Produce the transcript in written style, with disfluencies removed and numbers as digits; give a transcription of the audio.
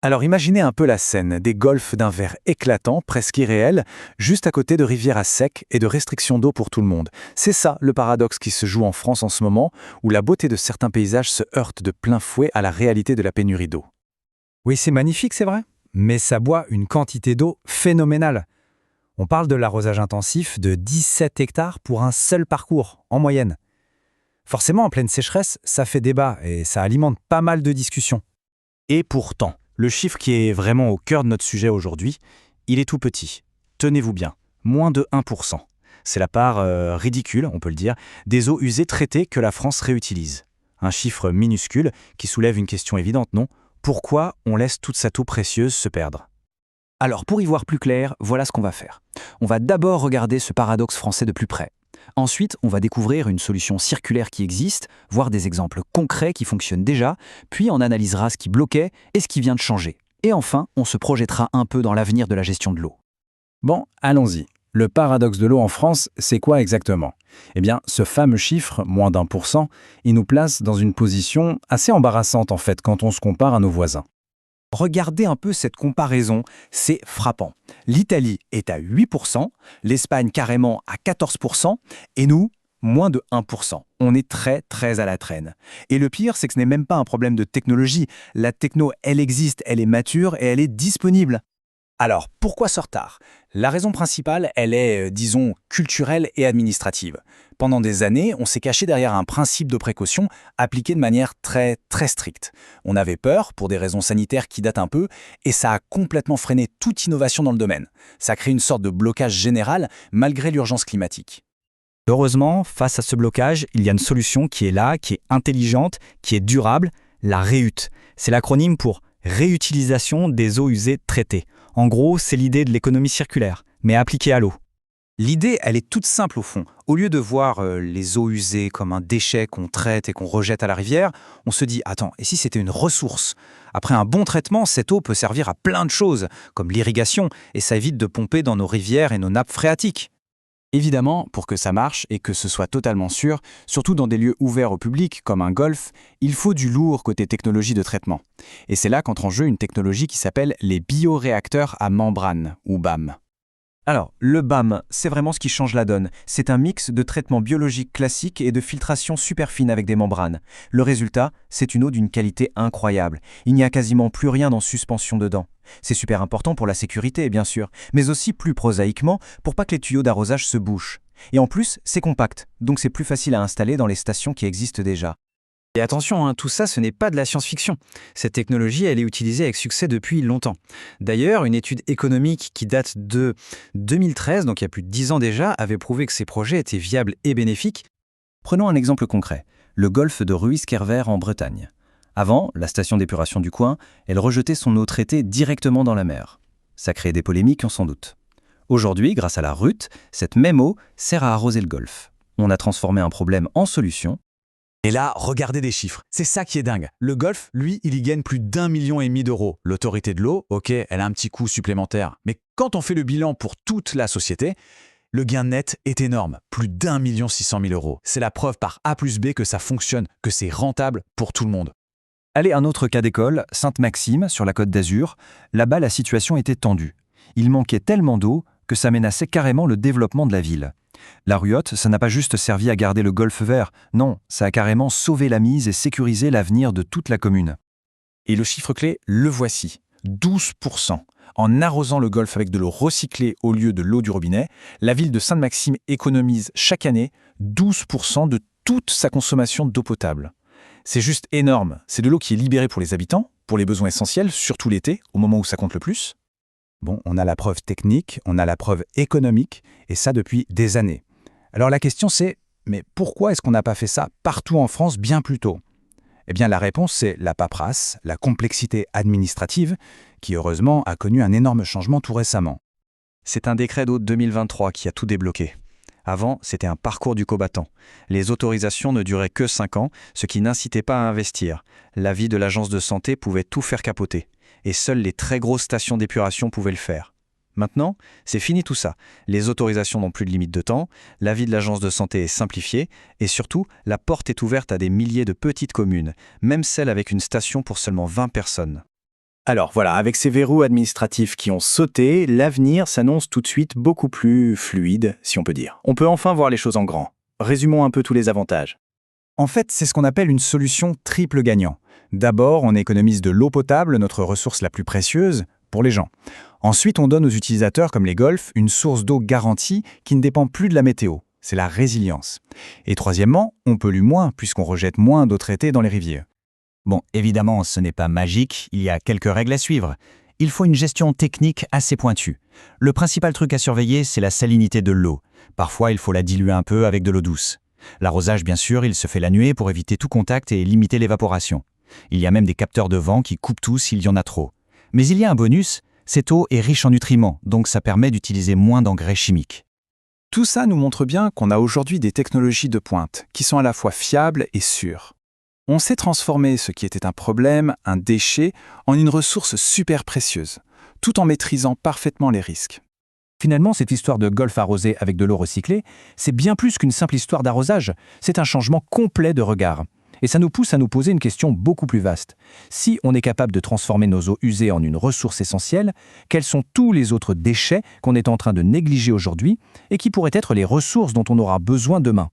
Alors imaginez un peu la scène, des golfs d'un vert éclatant, presque irréel, juste à côté de rivières à sec et de restrictions d'eau pour tout le monde. C'est ça le paradoxe qui se joue en France en ce moment, où la beauté de certains paysages se heurte de plein fouet à la réalité de la pénurie d'eau. Oui, c'est magnifique, c'est vrai, mais ça boit une quantité d'eau phénoménale. On parle de l'arrosage intensif de 17 hectares pour un seul parcours, en moyenne. Forcément, en pleine sécheresse, ça fait débat et ça alimente pas mal de discussions. Et pourtant, le chiffre qui est vraiment au cœur de notre sujet aujourd'hui, il est tout petit. Tenez-vous bien, moins de 1%. C'est la part ridicule, on peut le dire, des eaux usées traitées que la France réutilise. Un chiffre minuscule qui soulève une question évidente, non? Pourquoi on laisse toute cette eau précieuse se perdre? Alors, pour y voir plus clair, voilà ce qu'on va faire. On va d'abord regarder ce paradoxe français de plus près. Ensuite, on va découvrir une solution circulaire qui existe, voir des exemples concrets qui fonctionnent déjà, puis on analysera ce qui bloquait et ce qui vient de changer. Et enfin, on se projettera un peu dans l'avenir de la gestion de l'eau. Bon, allons-y. Le paradoxe de l'eau en France, c'est quoi exactement? Eh bien, ce fameux chiffre, moins d'1%, il nous place dans une position assez embarrassante en fait quand on se compare à nos voisins. Regardez un peu cette comparaison, c'est frappant. L'Italie est à 8%, l'Espagne carrément à 14%, et nous, moins de 1%. On est très très à la traîne. Et le pire, c'est que ce n'est même pas un problème de technologie. La techno, elle existe, elle est mature et elle est disponible. Alors, pourquoi ce retard? La raison principale, elle est, disons, culturelle et administrative. Pendant des années, on s'est caché derrière un principe de précaution appliqué de manière très, très stricte. On avait peur, pour des raisons sanitaires qui datent un peu, et ça a complètement freiné toute innovation dans le domaine. Ça crée une sorte de blocage général, malgré l'urgence climatique. Heureusement, face à ce blocage, il y a une solution qui est là, qui est intelligente, qui est durable, la REUT. C'est l'acronyme pour réutilisation des eaux usées traitées. En gros, c'est l'idée de l'économie circulaire, mais appliquée à l'eau. L'idée, elle est toute simple au fond. Au lieu de voir les eaux usées comme un déchet qu'on traite et qu'on rejette à la rivière, on se dit, attends, et si c'était une ressource? Après un bon traitement, cette eau peut servir à plein de choses, comme l'irrigation, et ça évite de pomper dans nos rivières et nos nappes phréatiques. Évidemment, pour que ça marche et que ce soit totalement sûr, surtout dans des lieux ouverts au public comme un golf, il faut du lourd côté technologie de traitement. Et c'est là qu'entre en jeu une technologie qui s'appelle les bioréacteurs à membrane, ou BAM. Alors, le BAM, c'est vraiment ce qui change la donne. C'est un mix de traitement biologique classique et de filtration super fine avec des membranes. Le résultat, c'est une eau d'une qualité incroyable. Il n'y a quasiment plus rien en suspension dedans. C'est super important pour la sécurité, bien sûr, mais aussi plus prosaïquement pour pas que les tuyaux d'arrosage se bouchent. Et en plus, c'est compact, donc c'est plus facile à installer dans les stations qui existent déjà. Et attention, tout ça, ce n'est pas de la science-fiction. Cette technologie, elle est utilisée avec succès depuis longtemps. D'ailleurs, une étude économique qui date de 2013, donc il y a plus de 10 ans déjà, avait prouvé que ces projets étaient viables et bénéfiques. Prenons un exemple concret, le golfe de Ruyskerver en Bretagne. Avant, la station d'épuration du coin, elle rejetait son eau traitée directement dans la mer. Ça créait des polémiques, on s'en doute. Aujourd'hui, grâce à la RUT, cette même eau sert à arroser le golfe. On a transformé un problème en solution. Et là, regardez des chiffres. C'est ça qui est dingue. Le golf, lui, il y gagne plus d'1,5 million d'euros. L'autorité de l'eau, ok, elle a un petit coût supplémentaire. Mais quand on fait le bilan pour toute la société, le gain net est énorme. Plus d'1,6 million d'euros. C'est la preuve par A plus B que ça fonctionne, que c'est rentable pour tout le monde. Allez, un autre cas d'école, Sainte-Maxime, sur la Côte d'Azur. Là-bas, la situation était tendue. Il manquait tellement d'eau que ça menaçait carrément le développement de la ville. La RUOT, ça n'a pas juste servi à garder le golfe vert, non, ça a carrément sauvé la mise et sécurisé l'avenir de toute la commune. Et le chiffre clé, le voici, 12%. En arrosant le golfe avec de l'eau recyclée au lieu de l'eau du robinet, la ville de Sainte-Maxime économise chaque année 12% de toute sa consommation d'eau potable. C'est juste énorme, c'est de l'eau qui est libérée pour les habitants, pour les besoins essentiels, surtout l'été, au moment où ça compte le plus. Bon, on a la preuve technique, on a la preuve économique, et ça depuis des années. Alors la question c'est, mais pourquoi est-ce qu'on n'a pas fait ça partout en France bien plus tôt? Eh bien la réponse c'est la paperasse, la complexité administrative, qui heureusement a connu un énorme changement tout récemment. C'est un décret d'août 2023 qui a tout débloqué. Avant, c'était un parcours du combattant. Les autorisations ne duraient que 5 ans, ce qui n'incitait pas à investir. L'avis de l'agence de santé pouvait tout faire capoter. Et seules les très grosses stations d'épuration pouvaient le faire. Maintenant, c'est fini tout ça. Les autorisations n'ont plus de limite de temps, l'avis de l'agence de santé est simplifié, et surtout, la porte est ouverte à des milliers de petites communes, même celles avec une station pour seulement 20 personnes. Alors voilà, avec ces verrous administratifs qui ont sauté, l'avenir s'annonce tout de suite beaucoup plus fluide, si on peut dire. On peut enfin voir les choses en grand. Résumons un peu tous les avantages. En fait, c'est ce qu'on appelle une solution triple gagnant. D'abord, on économise de l'eau potable, notre ressource la plus précieuse, pour les gens. Ensuite, on donne aux utilisateurs comme les golfs une source d'eau garantie qui ne dépend plus de la météo. C'est la résilience. Et troisièmement, on pollue moins puisqu'on rejette moins d'eau traitée dans les rivières. Bon, évidemment, ce n'est pas magique, il y a quelques règles à suivre. Il faut une gestion technique assez pointue. Le principal truc à surveiller, c'est la salinité de l'eau. Parfois, il faut la diluer un peu avec de l'eau douce. L'arrosage, bien sûr, il se fait la nuée pour éviter tout contact et limiter l'évaporation. Il y a même des capteurs de vent qui coupent tout s'il y en a trop. Mais il y a un bonus, cette eau est riche en nutriments, donc ça permet d'utiliser moins d'engrais chimiques. Tout ça nous montre bien qu'on a aujourd'hui des technologies de pointe qui sont à la fois fiables et sûres. On sait transformer ce qui était un problème, un déchet, en une ressource super précieuse, tout en maîtrisant parfaitement les risques. Finalement, cette histoire de golf arrosé avec de l'eau recyclée, c'est bien plus qu'une simple histoire d'arrosage, c'est un changement complet de regard. Et ça nous pousse à nous poser une question beaucoup plus vaste. Si on est capable de transformer nos eaux usées en une ressource essentielle, quels sont tous les autres déchets qu'on est en train de négliger aujourd'hui et qui pourraient être les ressources dont on aura besoin demain ?